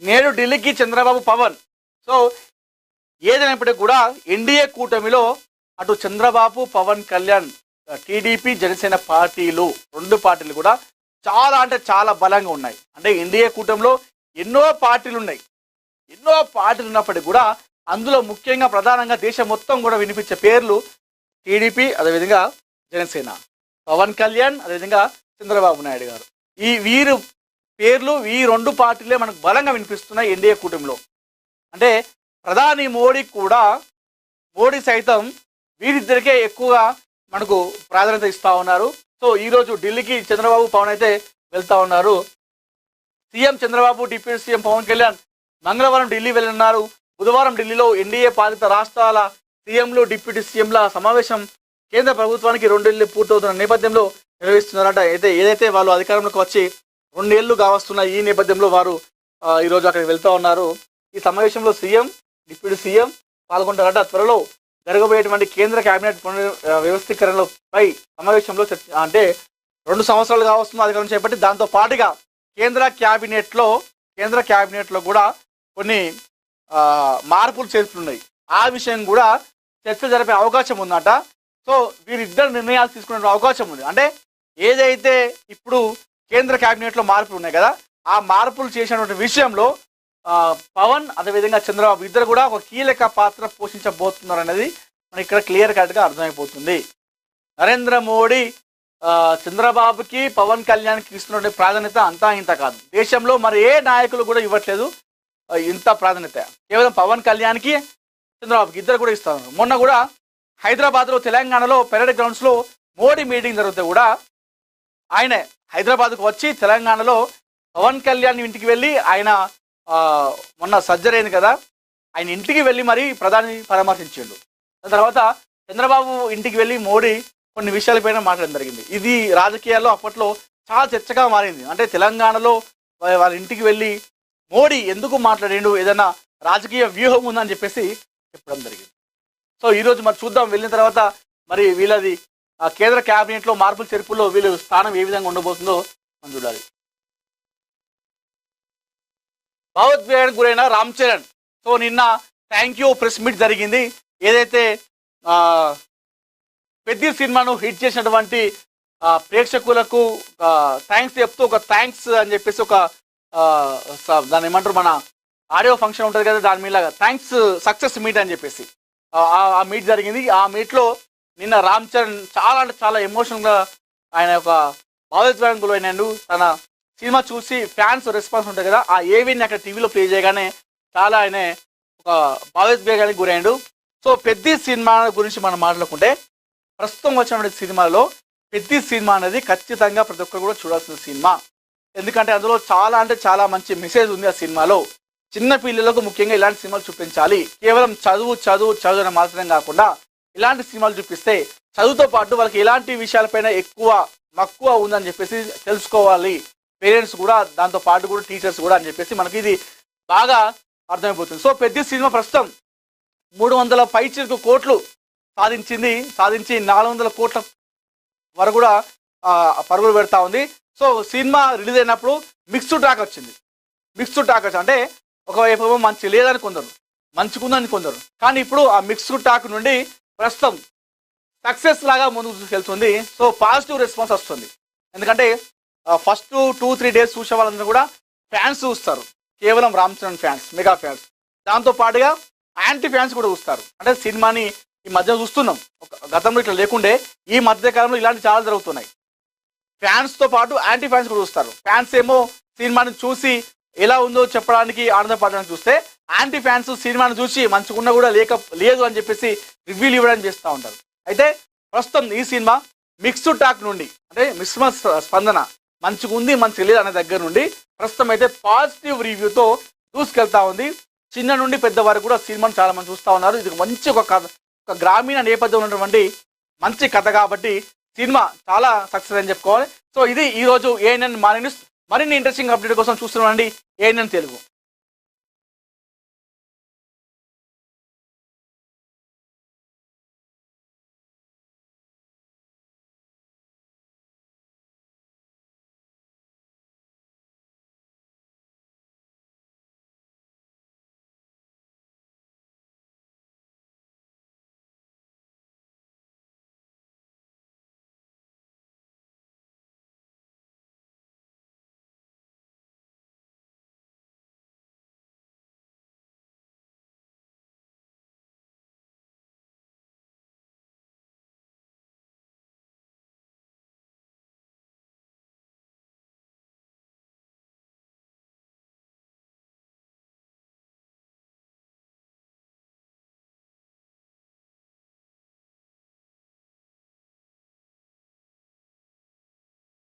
నేడు ఢిల్లీకి చంద్రబాబు పవన్. సో ఏదైనప్పటికీ కూడా ఎన్డీఏ కూటమిలో అటు చంద్రబాబు పవన్ కళ్యాణ్ టీడీపీ జనసేన పార్టీలు రెండు పార్టీలు కూడా చాలా అంటే చాలా బలంగా ఉన్నాయి. అంటే ఎన్డీఏ కూటమిలో ఎన్నో పార్టీలు ఉన్నాయి. ఎన్నో పార్టీలు ఉన్నప్పటికీ కూడా అందులో ముఖ్యంగా ప్రధానంగా దేశం మొత్తం కూడా వినిపించే పేర్లు టీడీపీ, అదేవిధంగా జనసేన, పవన్ కళ్యాణ్, అదేవిధంగా చంద్రబాబు నాయుడు గారు. వీరు పేర్లు ఈ రెండు పార్టీలే మనకు బలంగా వినిపిస్తున్నాయి ఎన్డీఏ కూటమిలో. అంటే ప్రధాని మోడీ సైతం వీరిద్దరికే ఎక్కువగా మనకు ప్రాధాన్యత ఇస్తూ ఉన్నారు. సో ఈరోజు ఢిల్లీకి చంద్రబాబు పవన్ అయితే వెళ్తూ ఉన్నారు. CM Chandrababu, deputy CM Pawan Kalyan మంగళవారం ఢిల్లీ వెళ్ళనున్నారు. బుధవారం ఢిల్లీలో ఎన్డీఏ పాలిత రాష్ట్రాల సీఎంలు, డిప్యూటీ సీఎంల సమావేశం కేంద్ర ప్రభుత్వానికి 2 ఏళ్లు పూర్తవుతున్న నేపథ్యంలో నిర్వహిస్తున్నారట. ఏదైతే వాళ్ళు అధికారంలోకి వచ్చి 2 ఏళ్లు కావస్తున్న ఈ నేపథ్యంలో వారు ఈరోజు అక్కడికి వెళ్తూ ఉన్నారు. ఈ సమావేశంలో సీఎం, డిప్యూటీ సీఎం పాల్గొంటారట. త్వరలో జరగబోయేటువంటి కేంద్ర కేబినెట్ వ్యవస్థీకరణపై సమావేశంలో అంటే 2 సంవత్సరాలు కావస్తున్న అధికారం చేపట్టి దాంతో పాటుగా కేంద్ర క్యాబినెట్లో కూడా కొన్ని మార్పులు చేస్తున్నాయి. ఆ విషయం కూడా చర్చ జరిపే అవకాశం ఉందట. సో వీరిద్దరు నిర్ణయాలు తీసుకునే అవకాశం ఉంది. అంటే ఏదైతే ఇప్పుడు కేంద్ర క్యాబినెట్లో మార్పులు ఉన్నాయి కదా, ఆ మార్పులు చేసినటువంటి విషయంలో పవన్ అదేవిధంగా చంద్రబాబు ఇద్దరు కూడా ఒక కీలక పాత్ర పోషించబోతున్నారు అనేది మనకి ఇక్కడ క్లియర్ కట్గా అర్థమైపోతుంది. నరేంద్ర మోడీ చంద్రబాబుకి, పవన్ కళ్యాణ్కి ఇస్తున్న ప్రాధాన్యత అంతా ఇంత కాదు. దేశంలో మరి ఏ నాయకులు కూడా ఇవ్వట్లేదు ఇంత ప్రాధాన్యత. కేవలం పవన్ కళ్యాణ్కి, చంద్రబాబుకి ఇద్దరు కూడా ఇస్తారు. మొన్న కూడా హైదరాబాద్లో, తెలంగాణలో పెరేడ్ గ్రౌండ్స్లో మోడీ మీటింగ్ జరిగితే కూడా ఆయనే హైదరాబాద్కు వచ్చి తెలంగాణలో పవన్ కళ్యాణ్ ఇంటికి వెళ్ళి ఆయన మొన్న సర్జరీ అయింది కదా, ఆయన ఇంటికి వెళ్ళి మరి ప్రధాని పరామర్శించిండు. దాని తర్వాత చంద్రబాబు ఇంటికి వెళ్ళి మోడీ కొన్ని విషయాలపైన మాట్లాడడం జరిగింది. ఇది రాజకీయాల్లో అప్పట్లో చాలా చర్చగా మారింది. అంటే తెలంగాణలో వాళ్ళ ఇంటికి వెళ్ళి మోడీ ఎందుకు మాట్లాడిండు, ఏదైనా రాజకీయ వ్యూహం ఉందని చెప్పేసి చెప్పడం జరిగింది. సో ఈరోజు మరి చూద్దాం, వెళ్ళిన తర్వాత మరి వీళ్ళది కేంద్ర క్యాబినెట్లో మార్పులు చేర్పుల్లో వీళ్ళు స్థానం ఏ విధంగా ఉండబోతుందో మనం చూడాలి. భావోద్వేగానికి గురైన రామ్ చరణ్. సో నిన్న థ్యాంక్ యూ ప్రెస్ మీట్ జరిగింది. ఏదైతే పెద్ద సినిమాను హిట్ చేసినటువంటి ప్రేక్షకులకు థ్యాంక్స్ చెప్తూ ఒక థ్యాంక్స్ అని చెప్పేసి ఒక దాన్ని ఏమంటారు, మన ఆడియో ఫంక్షన్ ఉంటుంది కదా, దాని మీద థ్యాంక్స్ సక్సెస్ మీట్ అని చెప్పేసి ఆ మీట్ జరిగింది. ఆ మీట్లో నిన్న రామ్ చరణ్ చాలా అంటే చాలా ఎమోషనల్గా ఆయన ఒక భావోద్వేగానికి గురైనాడు. తన సినిమా చూసి ఫ్యాన్స్ రెస్పాన్స్ ఉంటుంది కదా, ఆ ఏవీని అక్కడ టీవీలో ప్లే చేయగానే చాలా ఆయన ఒక భావోద్వేగానికి గురైండు. సో పెద్ద సినిమా గురించి మనం మాట్లాడుకుంటే ప్రస్తుతం వచ్చినటువంటి సినిమాలో పెద్ద సినిమా అనేది ఖచ్చితంగా ప్రతి ఒక్కరు కూడా చూడాల్సిన సినిమా. ఎందుకంటే అందులో చాలా అంటే చాలా మంచి మెసేజ్ ఉంది ఆ సినిమాలో. చిన్న పిల్లలకు ముఖ్యంగా ఇలాంటి సినిమాలు చూపించాలి. కేవలం చదువు మాత్రం కాకుండా ఇలాంటి సినిమాలు చూపిస్తే చదువుతో పాటు వాళ్ళకి ఎలాంటి విషయాలపైన ఎక్కువ మక్కువ ఉందని చెప్పేసి తెలుసుకోవాలి పేరెంట్స్ కూడా, దాంతో పాటు కూడా టీచర్స్ కూడా అని చెప్పేసి మనకి ఇది బాగా అర్థమైపోతుంది. సో పెద్ద సినిమా ప్రస్తుతం 300 పైచిలకు కోట్లు సాధించి 400 కోట్ల వరకు కూడా పరుగులు పెడతా ఉంది. సో సినిమా రిలీజ్ అయినప్పుడు మిక్స్డ్ టాక్ వచ్చింది. అంటే ఒకవైపు మంచి లేదని కొందరు, మంచిగుందని కొందరు, కానీ ఇప్పుడు ఆ మిక్స్డ్ టాక్ నుండి ప్రస్తుతం సక్సెస్ లాగా ముందుకు తీసుకెళ్తుంది. సో పాజిటివ్ రెస్పాన్స్ వస్తుంది. ఎందుకంటే ఫస్ట్ 2-3 డేస్ చూసే వాళ్ళందరూ కూడా ఫ్యాన్స్ చూస్తారు, కేవలం Ram Charan fans, mega fans. దాంతో పాటుగా యాంటీ ఫ్యాన్స్ కూడా చూస్తారు. అంటే సినిమాని ఈ మధ్య చూస్తున్నాం, గతంలో ఇట్లా లేకుండే ఈ మధ్య కాలంలో ఇలాంటి చాలా జరుగుతున్నాయి. ఫ్యాన్స్తో పాటు యాంటీ ఫ్యాన్స్ కూడా చూస్తారు. ఫ్యాన్స్ ఏమో సినిమాని చూసి ఎలా ఉందో చెప్పడానికి ఆనందపడడానికి చూస్తే, యాంటీ ఫ్యాన్స్ సినిమాను చూసి మంచిగున్నా కూడా లేదు అని చెప్పేసి రివ్యూలు ఇవ్వడానికి చేస్తూ ఉంటారు. అయితే ప్రస్తుతం ఈ సినిమా మిక్స్డ్ టాక్ నుండి, అంటే మిశ్రమ స్పందన, మంచిగుంది మంచి లేదు అనే దగ్గర నుండి ప్రస్తుతం అయితే పాజిటివ్ రివ్యూతో దూసుకెళ్తా ఉంది. చిన్న నుండి పెద్ద వరకు కూడా సినిమాను చాలా మంది చూస్తూ ఉన్నారు. ఇది మంచి ఒక గ్రామీణ నేపథ్యం ఉన్నటువంటి మంచి కథ కాబట్టి సినిమా చాలా సక్సెస్ అని చెప్పుకోవాలి. సో ఇది ఈరోజు ఏఎన్ఎన్ మార్నింగ్ న్యూస్. మరిన్ని ఇంట్రెస్టింగ్ అప్డేట్ కోసం చూస్తున్నామండి ఏఎన్ఎన్ తెలుగు.